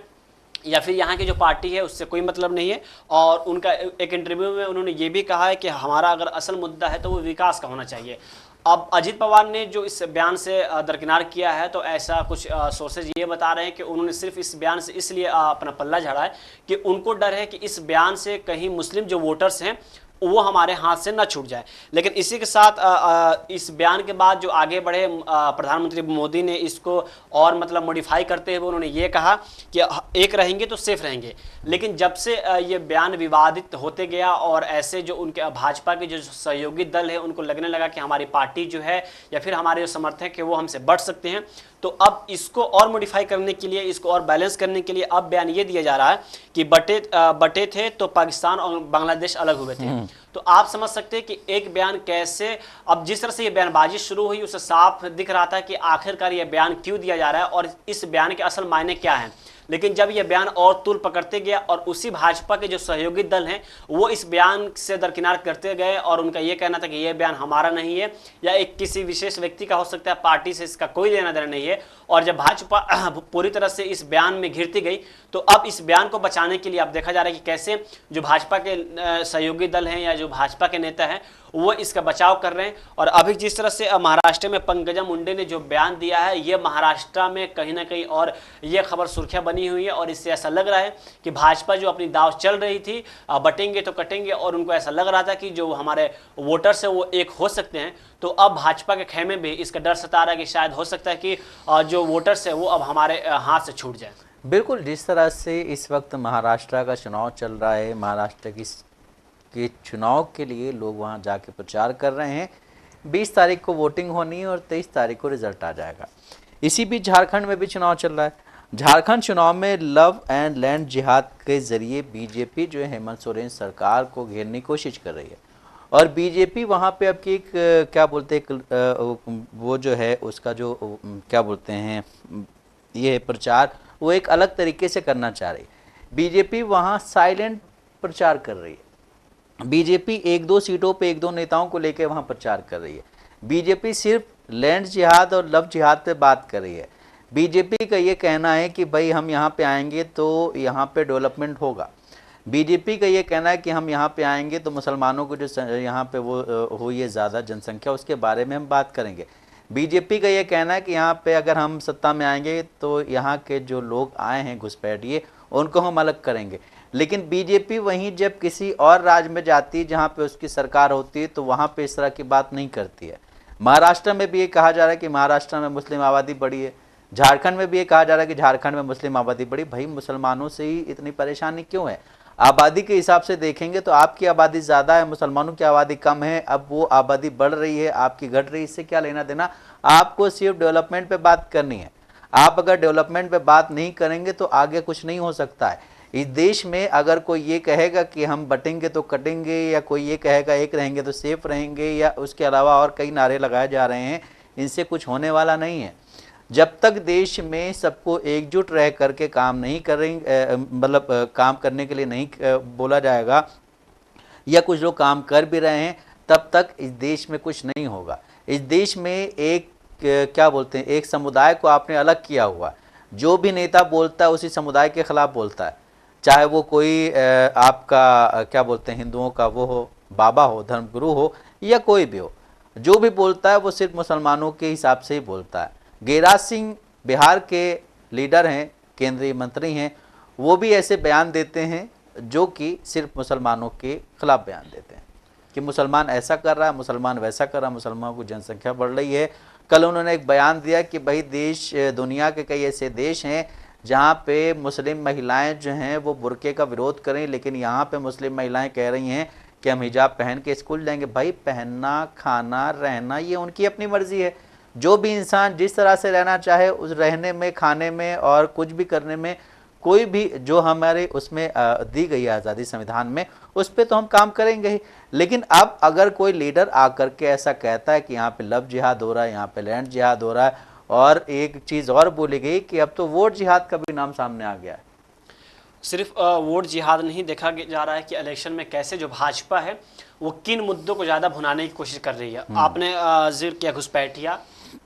[SPEAKER 2] या फिर यहाँ की जो पार्टी है उससे कोई मतलब नहीं है। और उनका एक इंटरव्यू में उन्होंने ये भी कहा है कि हमारा अगर असल मुद्दा है तो वो विकास का होना चाहिए। अब अजित पवार ने जो इस बयान से दरकिनार किया है, तो ऐसा कुछ सोर्सेज ये बता रहे हैं कि उन्होंने सिर्फ इस बयान से इसलिए अपना पल्ला झाड़ा है कि उनको डर है कि इस बयान से कहीं मुस्लिम जो वोटर्स हैं वो हमारे हाथ से न छूट जाए। लेकिन इसी के साथ इस बयान के बाद जो आगे बढ़े प्रधानमंत्री मोदी ने इसको और मतलब मॉडिफाई करते हुए उन्होंने ये कहा कि एक रहेंगे तो सेफ रहेंगे। लेकिन जब से ये बयान विवादित होते गया और ऐसे जो उनके भाजपा के जो सहयोगी दल है उनको लगने लगा कि हमारी पार्टी जो है या फिर हमारे जो समर्थक है वो हमसे बढ़ सकते हैं, तो अब इसको और मॉडिफाई करने के लिए, इसको और बैलेंस करने के लिए अब बयान ये दिया जा रहा है कि बटे थे तो पाकिस्तान और बांग्लादेश अलग हुए थे। तो आप समझ सकते हैं कि एक बयान कैसे, अब जिस तरह से ये बयानबाजी शुरू हुई उससे साफ दिख रहा था कि आखिरकार ये बयान क्यों दिया जा रहा है और इस बयान के असल मायने क्या हैं। लेकिन जब ये बयान और तूल पकड़ते गया और उसी भाजपा के जो सहयोगी दल हैं वो इस बयान से दरकिनार करते गए और उनका ये कहना था कि ये बयान हमारा नहीं है या एक किसी विशेष व्यक्ति का हो सकता है, पार्टी से इसका कोई लेना देना नहीं है। और जब भाजपा पूरी तरह से इस बयान में घिरती गई तो अब इस बयान को बचाने के लिए अब देखा जा रहा है कि कैसे जो भाजपा के सहयोगी दल हैं या जो भाजपा के नेता हैं वो इसका बचाव कर रहे हैं। और अभी जिस तरह से महाराष्ट्र में पंकजा मुंडे ने जो बयान दिया है, ये महाराष्ट्र में कहीं ना कहीं और ये खबर सुर्खियां बनी हुई है और इससे ऐसा लग रहा है कि भाजपा जो अपनी दाव चल रही थी बटेंगे तो कटेंगे, और उनको ऐसा लग रहा था कि जो हमारे वोटर्स है वो एक हो सकते हैं, तो अब भाजपा के खेमे में इसका डर सता रहा है कि शायद हो सकता है कि जो वोटर्स है वो अब हमारे हाथ से छूट जाए।
[SPEAKER 1] बिल्कुल, जिस तरह से इस वक्त महाराष्ट्र का चुनाव चल रहा है, महाराष्ट्र के चुनाव के लिए लोग वहां जाके प्रचार कर रहे हैं। 20 तारीख को वोटिंग होनी है और 23 तारीख को रिजल्ट आ जाएगा। इसी बीच झारखंड में भी चुनाव चल रहा है। झारखंड चुनाव में लव एंड लैंड जिहाद के जरिए बीजेपी जो है हेमंत सोरेन सरकार को घेरने की कोशिश कर रही है और बीजेपी वहाँ पे अब की एक क्या बोलते हैं वो जो है उसका जो क्या बोलते हैं ये प्रचार वो एक अलग तरीके से करना चाह रही है। बीजेपी वहाँ साइलेंट प्रचार कर रही है। बीजेपी 1-2 सीटों पे 1-2 नेताओं को लेकर वहाँ प्रचार कर रही है। बीजेपी सिर्फ लैंड जिहाद और लव जिहाद पे बात कर रही है। बीजेपी का ये कहना है कि भाई हम यहाँ पे आएंगे तो यहाँ पे डेवलपमेंट होगा। बीजेपी का ये कहना है कि हम यहाँ पे आएंगे तो मुसलमानों को जो यहाँ पे वो हुई है ज़्यादा जनसंख्या उसके बारे में हम बात करेंगे। बीजेपी का ये कहना है कि यहाँ पे अगर हम सत्ता में आएंगे तो यहाँ के जो लोग आए हैं घुसपैठिए उनको हम अलग करेंगे। लेकिन बीजेपी वहीं जब किसी और राज्य में जाती है जहाँ पे उसकी सरकार होती है तो वहाँ पे इस तरह की बात नहीं करती है। महाराष्ट्र में भी ये कहा जा रहा है कि महाराष्ट्र में मुस्लिम आबादी बढ़ी है। झारखंड में भी ये कहा जा रहा है कि झारखंड में मुस्लिम आबादी बढ़ी। भाई मुसलमानों से ही इतनी परेशानी क्यों है? आबादी के हिसाब से देखेंगे तो आपकी आबादी ज़्यादा है, मुसलमानों की आबादी कम है। अब वो आबादी बढ़ रही है, आपकी घट रही है, इससे क्या लेना देना? आपको सिर्फ डेवलपमेंट पे बात करनी है। आप अगर डेवलपमेंट पे बात नहीं करेंगे तो आगे कुछ नहीं हो सकता है। इस देश में अगर कोई ये कहेगा कि हम बटेंगे तो कटेंगे या कोई ये कहेगा एक रहेंगे तो सेफ रहेंगे या उसके अलावा और कई नारे लगाए जा रहे हैं, इनसे कुछ होने वाला नहीं है। जब तक देश में सबको एकजुट रह करके काम नहीं करेंगे, मतलब काम करने के लिए नहीं बोला जाएगा या कुछ लोग काम कर भी रहे हैं, तब तक इस देश में कुछ नहीं होगा। इस देश में एक क्या बोलते हैं, एक समुदाय को आपने अलग किया हुआ। जो भी नेता बोलता है उसी समुदाय के खिलाफ बोलता है, चाहे वो कोई आपका क्या बोलते हैं हिंदुओं का वो हो, बाबा हो, धर्मगुरु हो या कोई भी हो। जो भी बोलता है वो सिर्फ मुसलमानों के हिसाब से ही बोलता है। गिरिराज सिंह बिहार के लीडर हैं, केंद्रीय मंत्री हैं, वो भी ऐसे बयान देते हैं जो कि सिर्फ मुसलमानों के खिलाफ बयान देते हैं कि मुसलमान ऐसा कर रहा है, मुसलमान वैसा कर रहा है, मुसलमानों की जनसंख्या बढ़ रही है। कल उन्होंने एक बयान दिया कि भाई दुनिया के कई ऐसे देश हैं जहाँ पे मुस्लिम महिलाएं जो हैं वो बुर्के का विरोध करें, लेकिन यहाँ पे मुस्लिम महिलाएं कह रही हैं कि हम हिजाब पहन के स्कूल जाएंगे। भाई पहनना, खाना, रहना ये उनकी अपनी मर्जी है। जो भी इंसान जिस तरह से रहना चाहे उस रहने में, खाने में और कुछ भी करने में कोई भी जो हमारे उसमें दी गई है आज़ादी संविधान में, उस पर तो हम काम करेंगे ही। लेकिन अब अगर कोई लीडर आकर के ऐसा कहता है कि यहाँ पे लव जिहाद हो रहा है, यहाँ पे लैंड जिहाद हो रहा है, और एक चीज़ और बोली गई कि अब तो वोट जिहाद का भी नाम सामने आ गया है।
[SPEAKER 2] सिर्फ वोट जिहाद नहीं देखा जा रहा है कि इलेक्शन में कैसे जो भाजपा है वो किन मुद्दों को ज़्यादा भुनाने की कोशिश कर रही है। आपने जिक्र किया घुसपैठिया,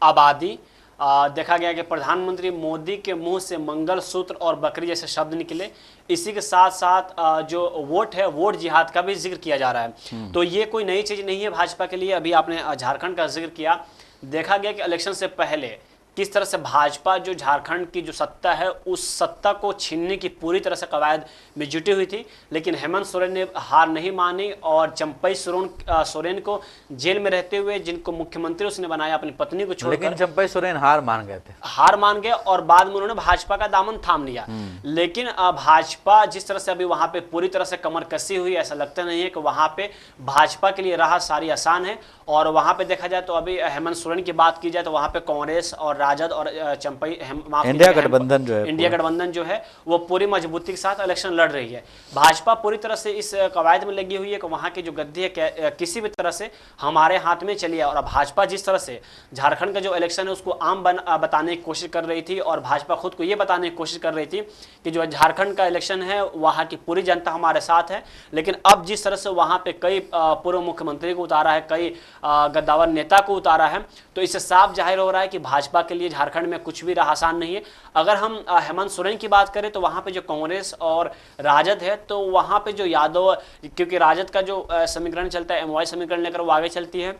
[SPEAKER 2] आबादी, देखा गया कि प्रधानमंत्री मोदी के मुंह से मंगलसूत्र और बकरी जैसे शब्द निकले। इसी के साथ साथ जो वोट है, वोट जिहाद का भी जिक्र किया जा रहा है। तो ये कोई नई चीज़ नहीं है भाजपा के लिए। अभी आपने झारखंड का जिक्र किया, देखा गया कि इलेक्शन से पहले किस तरह से भाजपा जो झारखंड की जो सत्ता है उस सत्ता को छीनने की पूरी तरह से कवायद में जुटी हुई थी। लेकिन हेमंत सोरेन ने हार नहीं मानी और चंपई सोरेन को जेल में रहते हुए, जिनको मुख्यमंत्री उसने बनाया अपनी पत्नी को छोड़कर,
[SPEAKER 1] लेकिन चंपई सोरेन हार मान गए थे,
[SPEAKER 2] हार मान गए और बाद में उन्होंने भाजपा का दामन थाम लिया। लेकिन भाजपा जिस तरह से अभी वहां पे पूरी तरह से कमर कसी हुई, ऐसा लगता नहीं है कि वहां पे भाजपा के लिए राह सारी आसान है। और वहां पे देखा जाए तो अभी हेमंत सोरेन की बात की जाए तो वहां पे कांग्रेस और राजद और चंपई
[SPEAKER 1] इंडिया गठबंधन जो है,
[SPEAKER 2] इंडिया गठबंधन जो है वो पूरी मजबूती के साथ इलेक्शन लड़ रही है। भाजपा पूरी तरह से इस कवायद में लगी हुई है कि वहां की जो गद्दी है किसी भी तरह से हमारे हाथ में चली है। और भाजपा जिस तरह से झारखंड का जो इलेक्शन है उसको आम बताने की कोशिश कर रही थी, और भाजपा खुद को ये बताने की कोशिश कर रही थी कि जो झारखंड का इलेक्शन है वहां की पूरी जनता हमारे साथ है। लेकिन अब जिस तरह से वहां पे कई पूर्व मुख्यमंत्री को उतारा है, कई गद्दावर नेता को उतारा है, तो इससे साफ जाहिर हो रहा है कि भाजपा के लिए झारखंड में कुछ भी राह आसान नहीं है। अगर हम हेमंत सोरेन की बात करें तो वहां पे जो कांग्रेस और राजद है, तो वहां पे जो यादव, क्योंकि राजद का जो समीकरण चलता है एमवाई समीकरण लेकर वो आगे चलती है।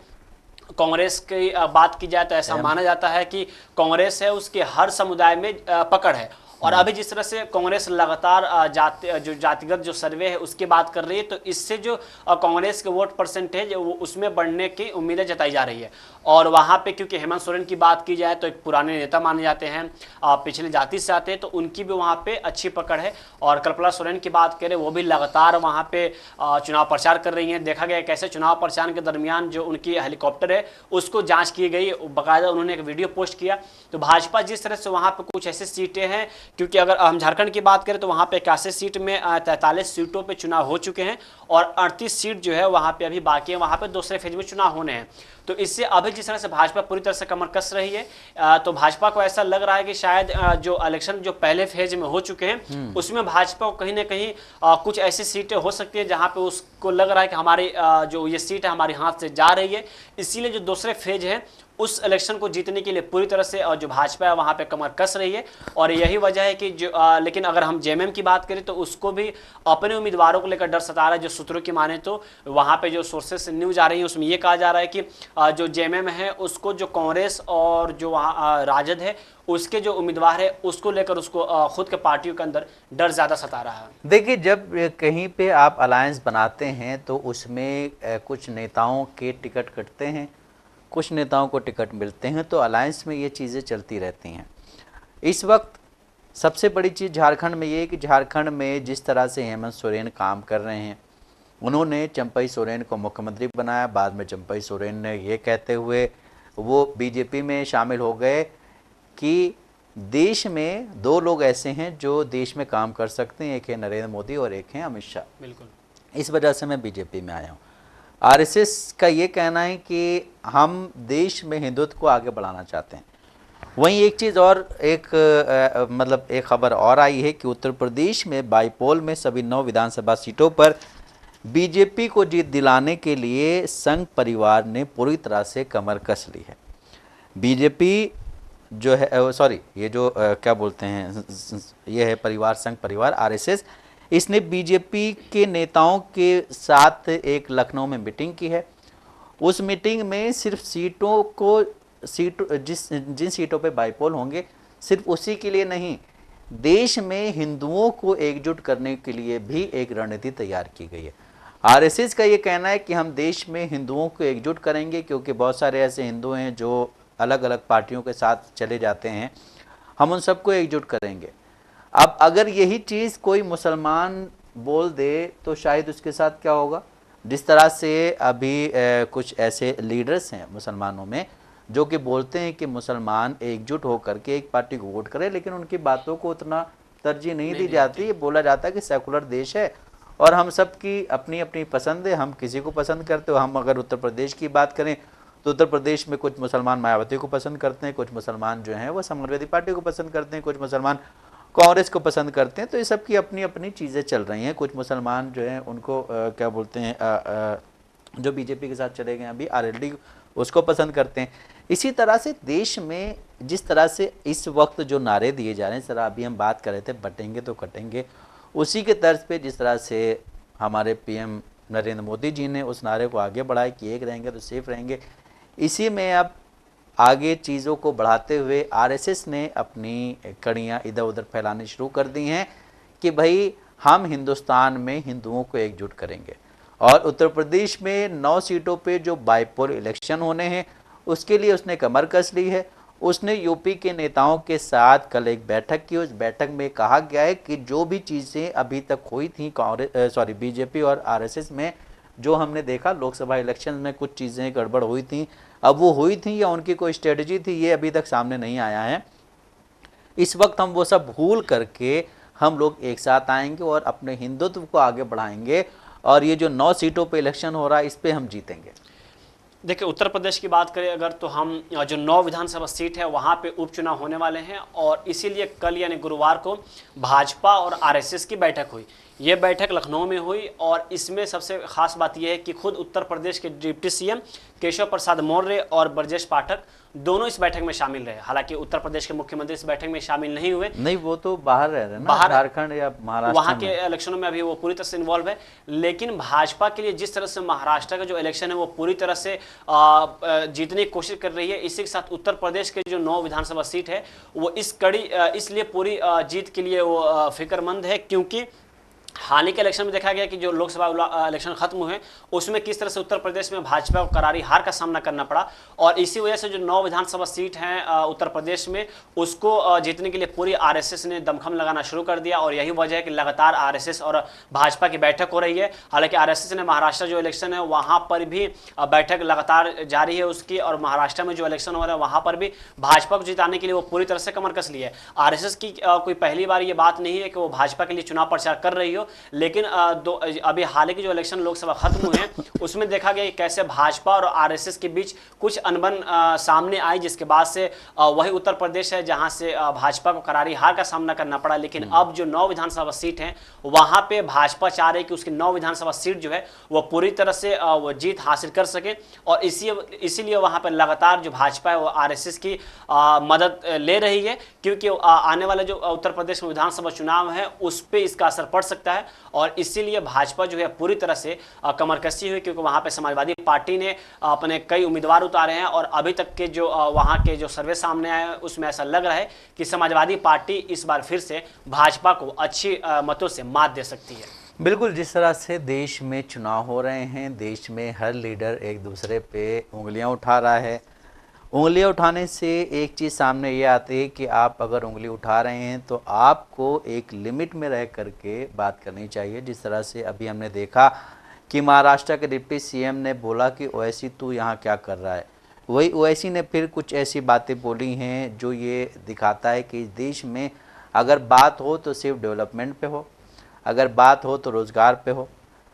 [SPEAKER 2] कांग्रेस की बात की जाए तो ऐसा माना जाता है कि कांग्रेस है उसके हर समुदाय में पकड़ है। और अभी जिस तरह से कांग्रेस लगातार जातिगत जो सर्वे है उसकी बात कर रही है, तो इससे जो कांग्रेस के वोट परसेंटेज वो उसमें बढ़ने की उम्मीदें जताई जा रही है। और वहाँ पे क्योंकि हेमंत सोरेन की बात की जाए तो एक पुराने नेता माने जाते हैं, पिछले जाति से आते हैं, तो उनकी भी वहाँ पे अच्छी पकड़ है। और कल्पना सोरेन की बात करें, वो भी लगातार वहाँ पे चुनाव प्रचार कर रही हैं। देखा गया कैसे चुनाव प्रचार के दरमियान जो उनकी हेलीकॉप्टर है उसको जाँच की गई, बाकायदा उन्होंने एक वीडियो पोस्ट किया। तो भाजपा जिस तरह से वहाँ पर कुछ ऐसी सीटें हैं, क्योंकि अगर हम झारखंड की बात करें तो वहाँ पे 81 सीट में 43 सीटों पे चुनाव हो चुके हैं और 38 सीट जो है वहाँ पे अभी बाकी है, वहाँ पे दूसरे फेज में चुनाव होने हैं। तो इससे अभी जिस तरह से भाजपा पूरी तरह से कमर कस रही है, तो भाजपा को ऐसा लग रहा है कि शायद जो इलेक्शन जो पहले फेज में हो चुके हैं उसमें भाजपा को कहीं ना कहीं कुछ ऐसी सीटें हो सकती है जहाँ पे उसको लग रहा है कि हमारी जो ये सीट है हमारे हाथ से जा रही है। इसीलिए जो दूसरे फेज है उस इलेक्शन को जीतने के लिए पूरी तरह से जो भाजपा है वहाँ पे कमर कस रही है। और यही वजह है कि जो लेकिन अगर हम जेएमएम की बात करें तो उसको भी अपने उम्मीदवारों को लेकर डर सता रहा है। जो सूत्रों की माने तो वहाँ पे जो सोर्सेस से न्यूज आ रही है उसमें ये कहा जा रहा है कि जो जेएमएम है उसको जो कांग्रेस और जो वहाँ राजद है उसके जो उम्मीदवार है उसको लेकर उसको खुद के पार्टियों के अंदर डर ज़्यादा सता रहा है।
[SPEAKER 1] देखिए, जब कहीं पे आप अलायंस बनाते हैं तो उसमें कुछ नेताओं के टिकट कटते हैं, कुछ नेताओं को टिकट मिलते हैं, तो अलायंस में ये चीज़ें चलती रहती हैं। इस वक्त सबसे बड़ी चीज़ झारखंड में ये है कि झारखंड में जिस तरह से हेमंत सोरेन काम कर रहे हैं, उन्होंने चंपई सोरेन को मुख्यमंत्री बनाया, बाद में चंपई सोरेन ने ये कहते हुए वो बीजेपी में शामिल हो गए कि देश में दो लोग ऐसे हैं जो देश में काम कर सकते हैं, एक है नरेंद्र मोदी और एक है अमित शाह।
[SPEAKER 2] बिल्कुल,
[SPEAKER 1] इस वजह से मैं बीजेपी में आया हूँ। आरएसएस का ये कहना है कि हम देश में हिंदुत्व को आगे बढ़ाना चाहते हैं। वहीं एक चीज़ और मतलब एक खबर और आई है कि उत्तर प्रदेश में बाईपोल में सभी 9 विधानसभा सीटों पर बीजेपी को जीत दिलाने के लिए संघ परिवार ने पूरी तरह से कमर कस ली है। बीजेपी जो है ये जो क्या बोलते हैं, ये है परिवार, संघ परिवार आरएसएस, इसने बीजेपी के नेताओं के साथ एक लखनऊ में मीटिंग की है। उस मीटिंग में सिर्फ जिन सीटों पे बाईपोल होंगे सिर्फ उसी के लिए नहीं, देश में हिंदुओं को एकजुट करने के लिए भी एक रणनीति तैयार की गई है। आरएसएस का ये कहना है कि हम देश में हिंदुओं को एकजुट करेंगे, क्योंकि बहुत सारे ऐसे हिंदू हैं जो अलग अलग पार्टियों के साथ चले जाते हैं, हम उन सबको एकजुट करेंगे। अब अगर यही चीज़ कोई मुसलमान बोल दे तो शायद उसके साथ क्या होगा। जिस तरह से अभी कुछ ऐसे लीडर्स हैं मुसलमानों में जो कि बोलते हैं कि मुसलमान एकजुट होकर के एक पार्टी को वोट करें, लेकिन उनकी बातों को उतना तरजीह नहीं दी जाती। ये बोला जाता है कि सेकुलर देश है और हम सब की अपनी अपनी पसंद है, हम किसी को पसंद करते हो। हम अगर उत्तर प्रदेश की बात करें तो उत्तर प्रदेश में कुछ मुसलमान मायावती को पसंद करते हैं, कुछ मुसलमान जो हैं वो समाजवादी पार्टी को पसंद करते हैं, कुछ मुसलमान कांग्रेस को पसंद करते हैं। तो ये सब की अपनी अपनी चीज़ें चल रही हैं। कुछ मुसलमान जो हैं उनको क्या बोलते हैं जो बीजेपी के साथ चले गए अभी आरएलडी, उसको पसंद करते हैं। इसी तरह से देश में जिस तरह से इस वक्त जो नारे दिए जा रहे हैं, सर अभी हम बात कर रहे थे बटेंगे तो कटेंगे, उसी के तर्ज पे जिस तरह से हमारे पीएम नरेंद्र मोदी जी ने उस नारे को आगे बढ़ाया कि एक रहेंगे तो सेफ रहेंगे, इसी में अब आगे चीज़ों को बढ़ाते हुए आरएसएस ने अपनी कड़ियाँ इधर उधर फैलानी शुरू कर दी हैं कि भाई हम हिंदुस्तान में हिंदुओं को एकजुट करेंगे। और उत्तर प्रदेश में 9 सीटों पे जो बाइपोल इलेक्शन होने हैं उसके लिए उसने कमर कस ली है। उसने यूपी के नेताओं के साथ कल एक बैठक की। उस बैठक में कहा गया है कि जो भी चीज़ें अभी तक हुई थी बीजेपी और आरएसएस में, जो हमने देखा लोकसभा इलेक्शन में कुछ चीज़ें गड़बड़ हुई थी, अब वो हुई थी या उनकी कोई स्ट्रेटजी थी, ये अभी तक सामने नहीं आया है। इस वक्त हम वो सब भूल करके हम लोग एक साथ आएंगे और अपने हिंदुत्व को आगे बढ़ाएंगे और ये जो 9 सीटों पे इलेक्शन हो रहा है इस पे हम जीतेंगे।
[SPEAKER 2] देखिए उत्तर प्रदेश की बात करें अगर तो हम जो 9 विधानसभा सीट है वहाँ पे उपचुनाव होने वाले हैं और इसीलिए कल यानी गुरुवार को भाजपा और आरएसएस की बैठक हुई। ये बैठक लखनऊ में हुई और इसमें सबसे खास बात यह है कि खुद उत्तर प्रदेश के डिप्टी सीएम केशव प्रसाद मौर्य और ब्रजेश पाठक दोनों इस बैठक में शामिल रहे। हालांकि उत्तर प्रदेश के मुख्यमंत्री इस बैठक में शामिल नहीं हुए,
[SPEAKER 1] नहीं वो तो बाहर रह रहे हैं ना, झारखंड या महाराष्ट्र,
[SPEAKER 2] वहां के इलेक्शनों में अभी वो पूरी तरह से इन्वॉल्व है। लेकिन भाजपा के लिए जिस तरह से महाराष्ट्र का जो इलेक्शन है वो पूरी तरह से जीतने की कोशिश कर रही है, इसी के साथ उत्तर प्रदेश के जो 9 विधानसभा सीट है वो इसलिए पूरी जीत के लिए वो फिक्रमंद है, क्योंकि हाल ही के इलेक्शन में देखा गया कि जो लोकसभा इलेक्शन खत्म हुए उसमें किस तरह से उत्तर प्रदेश में भाजपा को करारी हार का सामना करना पड़ा और इसी वजह से जो 9 विधानसभा सीट हैं उत्तर प्रदेश में उसको जीतने के लिए पूरी आरएसएस ने दमखम लगाना शुरू कर दिया और यही वजह है कि लगातार आरएसएस और भाजपा की बैठक हो रही है। हालांकि आरएसएस ने महाराष्ट्र जो इलेक्शन है वहां पर भी बैठक लगातार जारी है उसकी, और महाराष्ट्र में जो इलेक्शन हो रहा है वहां पर भी भाजपा को जिताने के लिए वो पूरी तरह से कमर कस ली है। आरएसएस की कोई पहली बार ये बात नहीं है कि वो भाजपा के लिए चुनाव प्रचार कर रही हो, लेकिन अभी हाल ही के जो इलेक्शन लोकसभा खत्म हुए हैं उसमें देखा गया कि कैसे भाजपा और आरएसएस के बीच कुछ अनबन सामने आई, जिसके बाद से वही उत्तर प्रदेश है जहां से भाजपा को करारी हार का सामना करना पड़ा। लेकिन अब जो 9 विधानसभा सीट हैं वहां पे भाजपा चाह रही कि उसकी 9 विधानसभा सीट जो है वो पूरी तरह से वो जीत हासिल कर सके और इसीलिए वहां पर लगातार जो भाजपा है वो आरएसएस की मदद ले रही है, क्योंकि आने वाले जो उत्तर प्रदेश में विधानसभा चुनाव है उस पर इसका असर पड़ सकता है और इसीलिए भाजपा जो है पूरी तरह से कमर कसी हुई, क्योंकि वहां पे समाजवादी पार्टी ने अपने कई उम्मीदवार उतारे हैं और अभी तक के जो वहां के जो सर्वे सामने आए हैं उसमें ऐसा लग रहा है कि समाजवादी पार्टी इस बार फिर से भाजपा को अच्छी मतों से मात दे सकती है।
[SPEAKER 1] बिल्कुल, जिस तरह से देश में चुनाव हो रहे हैं, देश में हर लीडर एक दूसरे पे उंगलियां उठा रहा है। उंगलियां उठाने से एक चीज़ सामने ये आती है कि आप अगर उंगली उठा रहे हैं तो आपको एक लिमिट में रह करके बात करनी चाहिए। जिस तरह से अभी हमने देखा कि महाराष्ट्र के डिप्टी सीएम ने बोला कि ओवैसी तू यहाँ क्या कर रहा है, वही ओवैसी ने फिर कुछ ऐसी बातें बोली हैं जो ये दिखाता है कि इस देश में अगर बात हो तो सिर्फ डेवलपमेंट पे हो, अगर बात हो तो रोज़गार पे हो,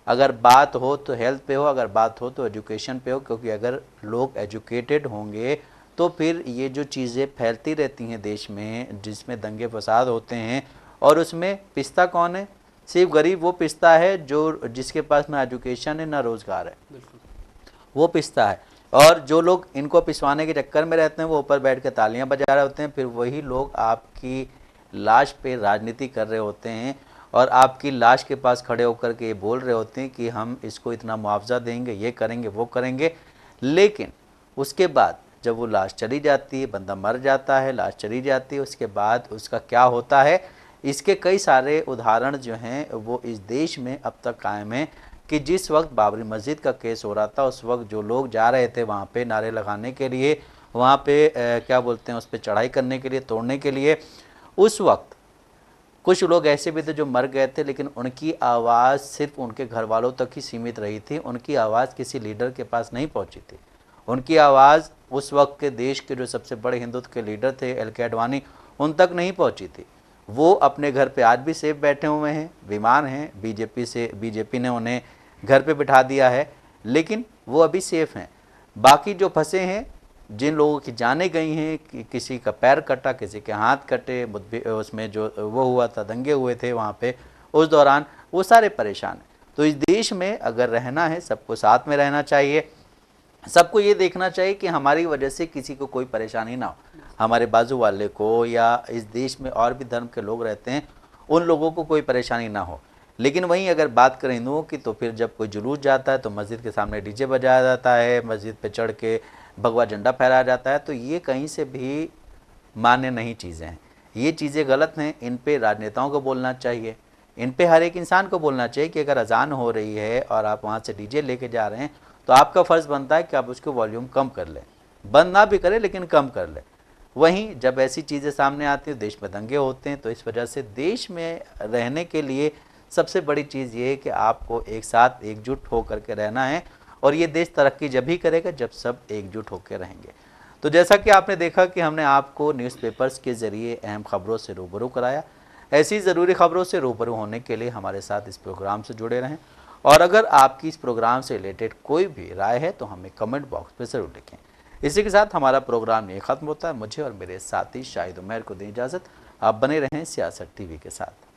[SPEAKER 1] अगर बात हो तो हेल्थ पे हो, अगर बात हो तो एजुकेशन पे हो, क्योंकि अगर लोग एजुकेटेड होंगे तो फिर ये जो चीज़ें फैलती रहती हैं देश में जिसमें दंगे फसाद होते हैं और उसमें पिसता कौन है? सिर्फ गरीब वो पिसता है जो जिसके पास ना एजुकेशन है ना रोज़गार है, वो पिसता है। और जो लोग इनको पिसवाने के चक्कर में रहते हैं वो ऊपर बैठ के तालियां बजा रहे होते हैं, फिर वही लोग आपकी लाश पे राजनीति कर रहे होते हैं और आपकी लाश के पास खड़े होकर के ये बोल रहे होते हैं कि हम इसको इतना मुआवजा देंगे, ये करेंगे, वो करेंगे। लेकिन उसके बाद जब वो लाश चली जाती है, बंदा मर जाता है, लाश चली जाती है, उसके बाद उसका क्या होता है, इसके कई सारे उदाहरण जो हैं वो इस देश में अब तक कायम हैं कि जिस वक्त बाबरी मस्जिद का केस हो रहा था उस वक्त जो लोग जा रहे थे वहाँ पे नारे लगाने के लिए, वहाँ पे क्या बोलते हैं उस पर चढ़ाई करने के लिए, तोड़ने के लिए, उस वक्त कुछ लोग ऐसे भी थे जो मर गए थे, लेकिन उनकी आवाज़ सिर्फ उनके घर वालों तक ही सीमित रही थी। उनकी आवाज़ किसी लीडर के पास नहीं पहुंची थी। उनकी आवाज़ उस वक्त के देश के जो सबसे बड़े हिंदुत्व के लीडर थे एल के आडवाणी, उन तक नहीं पहुंची थी। वो अपने घर पे आज भी सेफ बैठे हुए हैं, बीमार हैं, बीजेपी ने उन्हें घर पे बिठा दिया है, लेकिन वो अभी सेफ हैं। बाकी जो फंसे हैं, जिन लोगों की जानें गई हैं, कि किसी का पैर कटा, किसी के हाथ कटे, उसमें जो वो हुआ था, दंगे हुए थे वहाँ पे, उस दौरान वो सारे परेशान हैं। तो इस देश में अगर रहना है, सबको साथ में रहना चाहिए, सबको ये देखना चाहिए कि हमारी वजह से किसी को कोई परेशानी ना हो, हमारे बाजू वाले को, या इस देश में और भी धर्म के लोग रहते हैं उन लोगों को कोई परेशानी ना हो। लेकिन वहीं अगर बात करें हिंदुओं की, तो फिर जब कोई जुलूस जाता है तो मस्जिद के सामने डीजे बजाया जाता है, मस्जिद पे चढ़ के भगवा झंडा फहराया जाता है, तो ये कहीं से भी मान्य नहीं चीज़ें हैं, ये चीज़ें गलत हैं। इन पे राजनेताओं को बोलना चाहिए, इन पे हर एक इंसान को बोलना चाहिए कि अगर अजान हो रही है और आप वहाँ से डीजे लेके जा रहे हैं तो आपका फ़र्ज़ बनता है कि आप उसको वॉल्यूम कम कर लें, बंद ना भी करें लेकिन कम कर लें। वहीं जब ऐसी चीज़ें सामने आती हैं, देश में दंगे होते हैं, तो इस वजह से देश में रहने के लिए सबसे बड़ी चीज़ ये है कि आपको एक साथ एकजुट होकर के रहना है, और ये देश तरक्की जब ही करेगा जब सब एकजुट होकर रहेंगे। तो जैसा कि आपने देखा कि हमने आपको न्यूज़पेपर्स के ज़रिए अहम खबरों से रूबरू कराया। ऐसी ज़रूरी खबरों से रूबरू होने के लिए हमारे साथ इस प्रोग्राम से जुड़े रहें, और अगर आपकी इस प्रोग्राम से रिलेटेड कोई भी राय है तो हमें कमेंट बॉक्स पर ज़रूर लिखें। इसी के साथ हमारा प्रोग्राम ये ख़त्म होता है। मुझे और मेरे साथी शाहिद उमैर को दें इजाज़त। आप बने रहें सियासत टीवी के साथ।